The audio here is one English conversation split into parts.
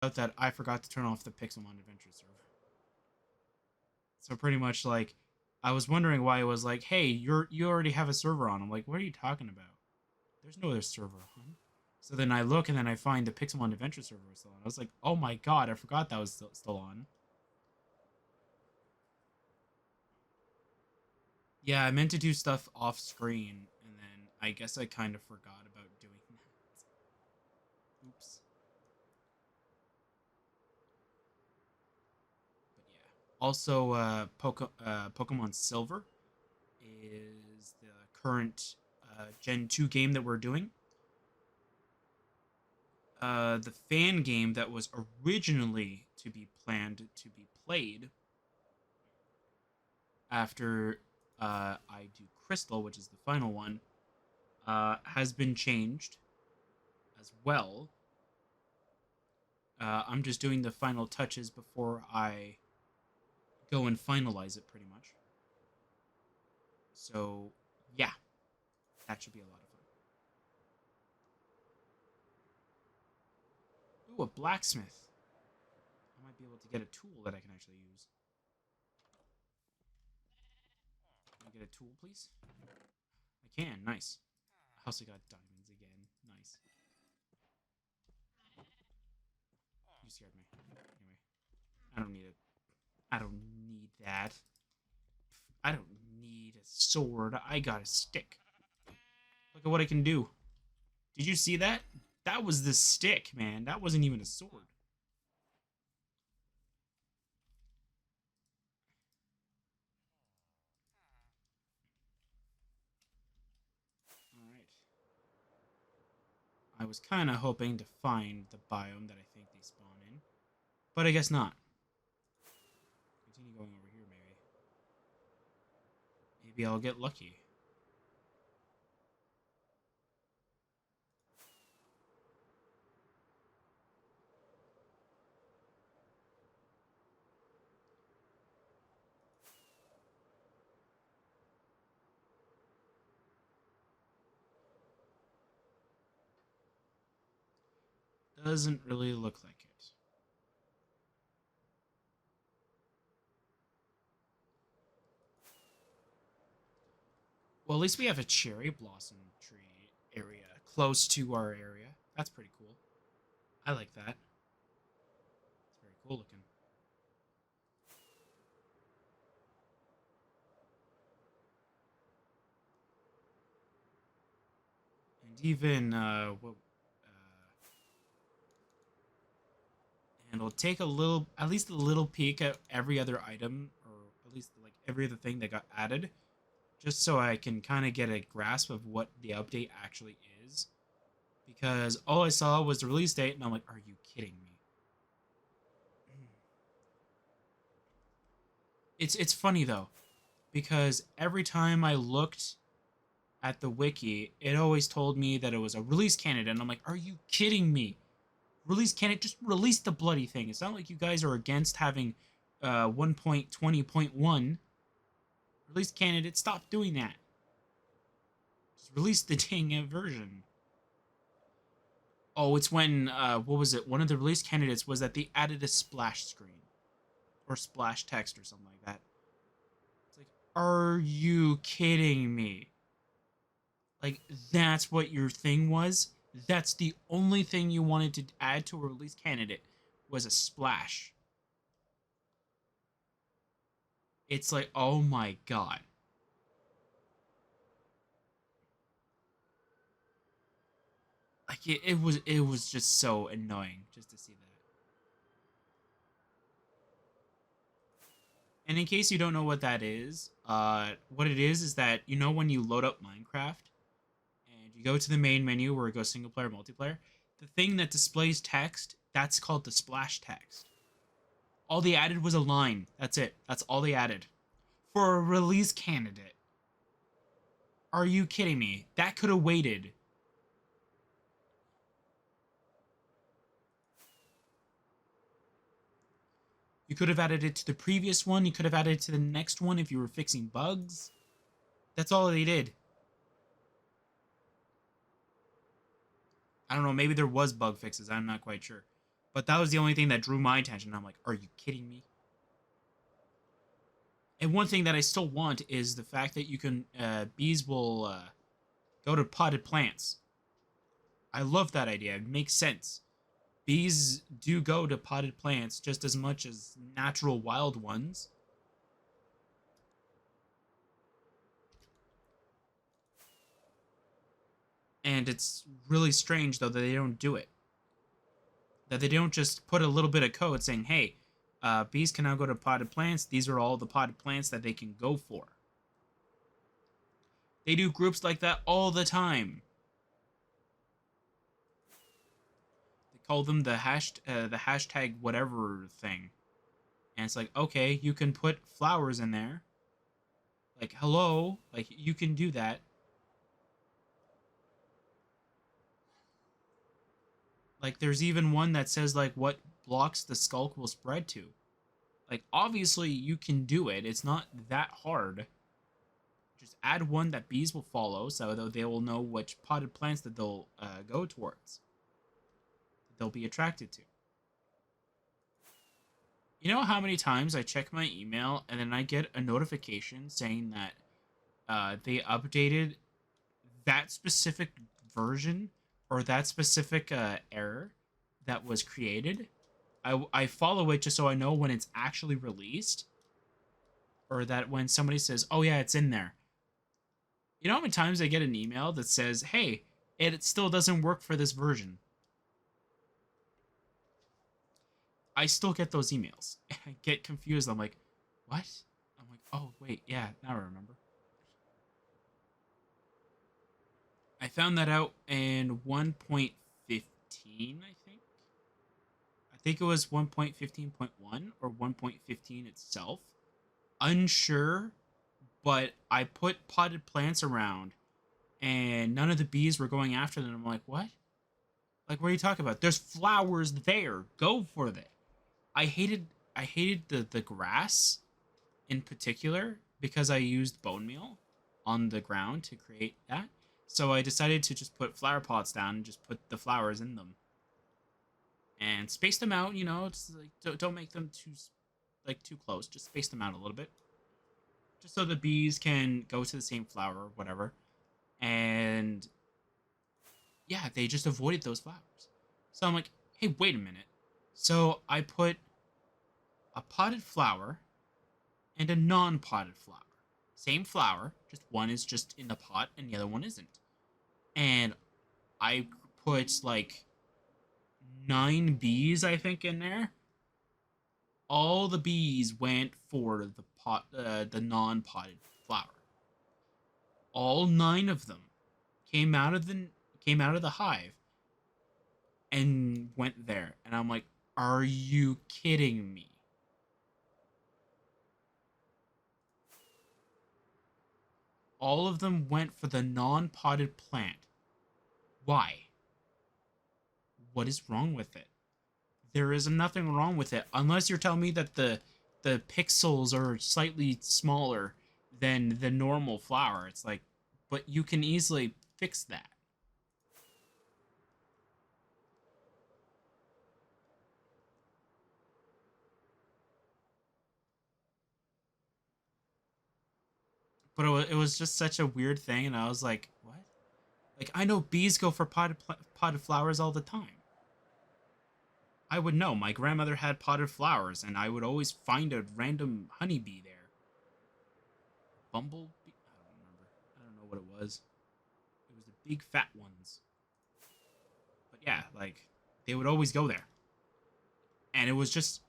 Out that I forgot to turn off the Pixelmon Adventure server. So pretty much like I was wondering why it was like, hey, you already have a server on. I'm like, what are you talking about? There's no other server on. So then I look and then I find the Pixelmon Adventure server was still on. I was like, oh my god, I forgot that was still on. Yeah, I meant to do stuff off screen, and then I guess I kind of forgot about doing that. Oops. But yeah. Also, Pokemon Silver is the current Gen 2 game that we're doing. The fan game that was originally to be planned to be played after I do Crystal, which is the final one, has been changed as well. I'm just doing the final touches before I go and finalize it, pretty much. So, yeah, that should be a lot of fun. Ooh, a blacksmith. I might be able to get a tool that I can actually use. Can I get a tool, please? I can. Nice. I also got diamonds again. Nice. You scared me. Anyway, I don't need it. I don't need that. I don't need a sword. I got a stick. Look at what I can do. Did you see that? That was the stick, man. That wasn't even a sword. Alright. I was kind of hoping to find the biome that I think they spawn in. But I guess not. Continue going over here, maybe. Maybe I'll get lucky. Doesn't really look like it. Well, at least we have a cherry blossom tree area close to our area. That's pretty cool. I like that. It's very cool looking. And even and we'll take a little, at least a little peek at every other item, or at least like every other thing that got added, just so I can kind of get a grasp of what the update actually is. Because all I saw was the release date, and I'm like, are you kidding me? It's funny though, because every time I looked at the wiki, it always told me that it was a release candidate, and I'm like, are you kidding me? Release candidate, just release the bloody thing. It's not like you guys are against having 1.20.1 release candidate. Stop doing that. Just release the dang version. Oh, it's when what was it? One of the release candidates was that they added a splash screen or splash text or something like that. It's like, are you kidding me? Like, that's what your thing was? That's the only thing you wanted to add to a release candidate was a splash. It's like, oh my god. Like it was just so annoying just to see that. And in case you don't know what that is, what it is that you know when you load up Minecraft and you go to the main menu where it goes single player, multiplayer, the thing that displays text, that's called the splash text. All they added was a line. That's it. That's all they added. For a release candidate. Are you kidding me? That could have waited. You could have added it to the previous one. You could have added it to the next one if you were fixing bugs. That's all they did. I don't know. Maybe there was bug fixes. I'm not quite sure. But that was the only thing that drew my attention. I'm like, are you kidding me? And one thing that I still want is the fact that you can bees will go to potted plants. I love that idea. It makes sense. Bees do go to potted plants just as much as natural wild ones. And it's really strange though that they don't do it. That they don't just put a little bit of code saying, "Hey, bees can now go to potted plants. These are all the potted plants that they can go for." They do groups like that all the time. They call them the hashtag whatever thing, and it's like, okay, you can put flowers in there. Like, hello, like you can do that. Like, there's even one that says like what blocks the skulk will spread to. Like, obviously you can do it. It's not that hard. Just add one that bees will follow, so that they will know which potted plants that they'll go towards. That they'll be attracted to. You know how many times I check my email and then I get a notification saying that they updated that specific version or that specific error that was created? I follow it just so I know when it's actually released, or that when somebody says, "Oh yeah, it's in there." You know how many times I get an email that says, "Hey, it still doesn't work for this version." I still get those emails. I get confused. I'm like, "What?" I'm like, "Oh wait, yeah, now I remember." I found that out in 1.15, I think. I think it was 1.15.1 or 1.15 itself. Unsure, but I put potted plants around and none of the bees were going after them. I'm like, what? Like, what are you talking about? There's flowers there. Go for it. I hated the grass in particular because I used bone meal on the ground to create that. So I decided to just put flower pots down and just put the flowers in them and space them out. You know, it's like don't make them too close. Just space them out a little bit, just so the bees can go to the same flower or whatever. And yeah, they just avoided those flowers. So I'm like, hey, wait a minute. So I put a potted flower and a non-potted flower. Same flower, just one is just in the pot and the other one isn't. And I put like 9 bees, I think, in there. All the bees went for the non-potted flower. All 9 of them came out of the hive and went there. And I'm like, are you kidding me? All of them went for the non-potted plant. Why? What is wrong with it? There is nothing wrong with it unless you're telling me that the pixels are slightly smaller than the normal flower. It's like, but you can easily fix that. But it was just such a weird thing, and I was like, what? Like, I know bees go for potted flowers all the time. I would know. My grandmother had potted flowers, and I would always find a random honeybee there. Bumblebee? I don't remember. I don't know what it was. It was the big fat ones. But yeah, like they would always go there, and it was just.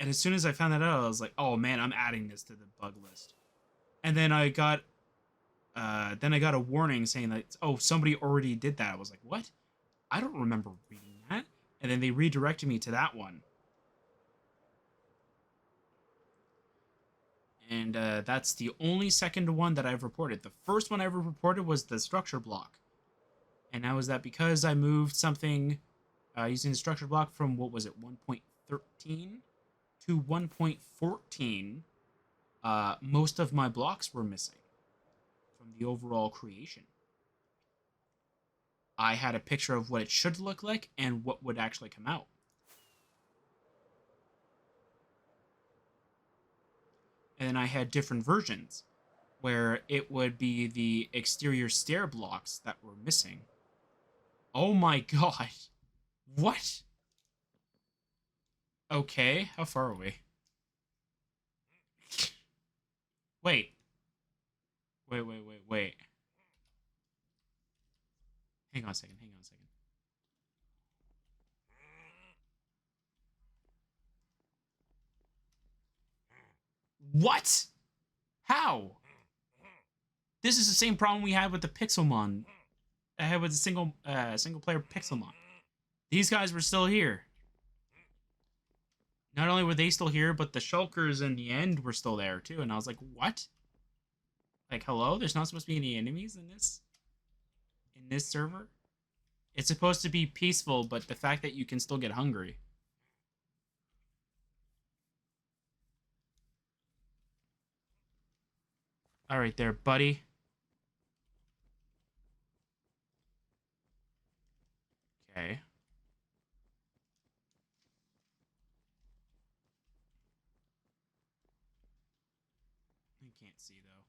And as soon as I found that out, I was like, oh man, I'm adding this to the bug list. And then I got a warning saying that, oh, somebody already did that. I was like, what? I don't remember reading that. And then they redirected me to that one. And that's the only second one that I've reported. The first one I ever reported was the structure block. And that was that because I moved something using the structure block from, what was it, 1.13 to 1.14. Most of my blocks were missing from the overall creation. I had a picture of what it should look like and what would actually come out. And then I had different versions where it would be the exterior stair blocks that were missing. Oh my god. What? Okay, how far are we? Wait. Wait. Hang on a second. What? How? This is the same problem we had with the Pixelmon. I had with the single player Pixelmon. These guys were still here. Not only were they still here, but the Shulkers in the end were still there too. And I was like, what? Like, hello? There's not supposed to be any enemies in this server? It's supposed to be peaceful, but the fact that you can still get hungry. All right there, buddy. Okay. I can't see though.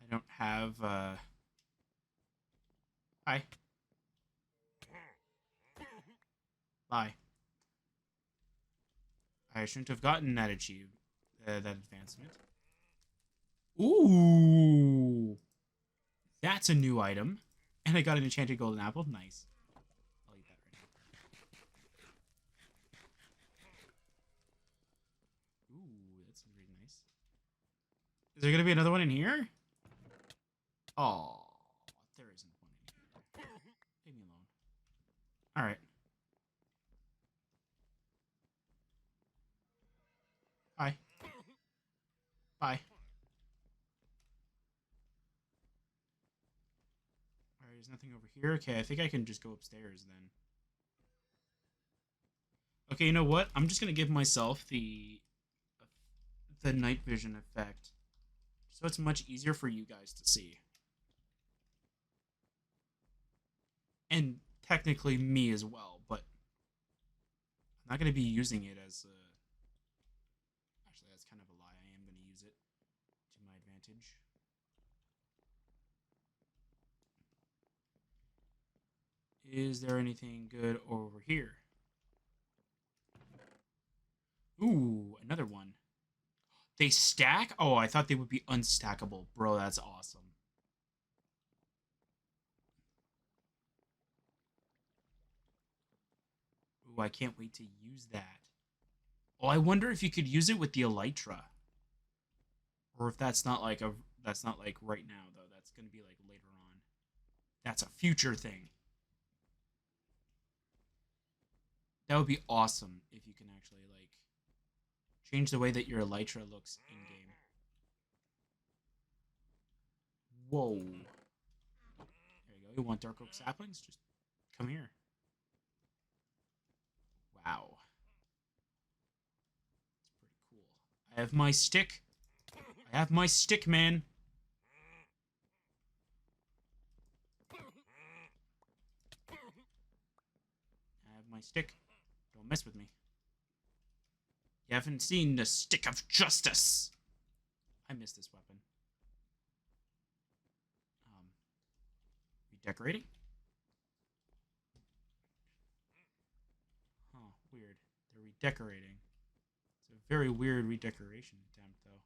I don't have Hi. Bye. I shouldn't have gotten that that advancement. Ooh. That's a new item. And I got an enchanted golden apple. Nice. I'll eat that right now. Ooh, that's really nice. Is there going to be another one in here? Oh, there isn't one in here. Leave me alone. All right. Bye. Bye. All right, there's nothing over here. Okay, I think I can just go upstairs then. Okay, you know what? I'm just going to give myself the night vision effect so it's much easier for you guys to see. And technically me as well, but I'm not going to be using it as a... Actually, that's kind of a lie. I am going to use it to my advantage. Is there anything good over here? Ooh, another one. They stack? Oh, I thought they would be unstackable. Bro, that's awesome. Ooh, I can't wait to use that. Oh, I wonder if you could use it with the Elytra. Or if that's not like right now though. That's going to be like later on. That's a future thing. That would be awesome if you can actually like change the way that your Elytra looks in game. Whoa. There you go. You want dark oak saplings? Just come here. Wow. It's pretty cool. I have my stick. I have my stick, man. I have my stick. Don't mess with me. You haven't seen the stick of justice. I miss this weapon. Redecorating? Huh, weird. They're redecorating. It's a very weird redecoration attempt, though.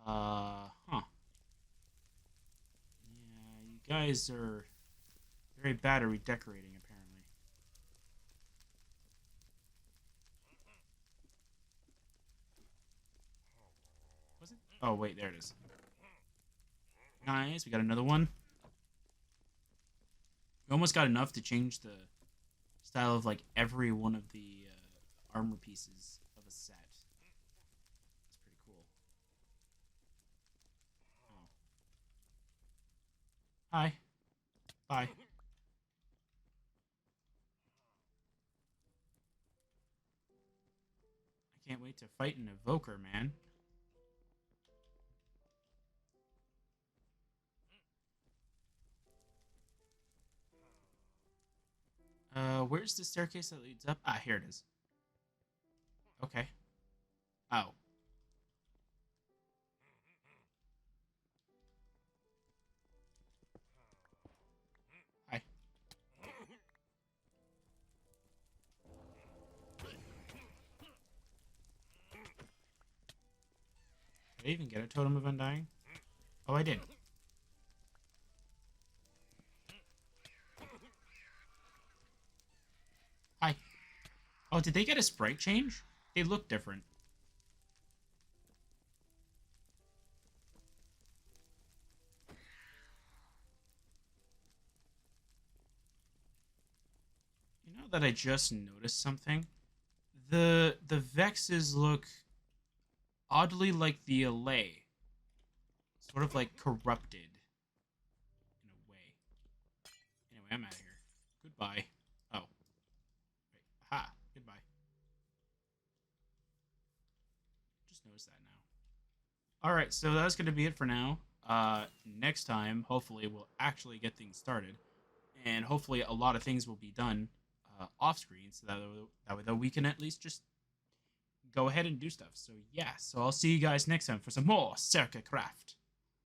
Huh. Yeah, you guys are very bad at redecorating, apparently. Was it? Oh, wait, there it is. Nice, we got another one. We almost got enough to change the style of, like, every one of the armor pieces of a set. That's pretty cool. Oh. Hi. Bye. I can't wait wait to fight an evoker, man. Where's the staircase that leads up? Ah, here it is. Okay. Oh. Hi. Did I even get a totem of undying? Oh, I did. Hi. Oh, did they get a sprite change? They look different. You know that I just noticed something? The Vexes look oddly like the Allay. Sort of like corrupted in a way. Anyway, I'm out of here. Goodbye. Oh. Wait. Aha. Goodbye. Just noticed that now. Alright, so that's going to be it for now. Next time, hopefully, we'll actually get things started. And hopefully a lot of things will be done off screen so that we can at least just go ahead and do stuff. So yeah, so I'll see you guys next time for some more Sercacraft.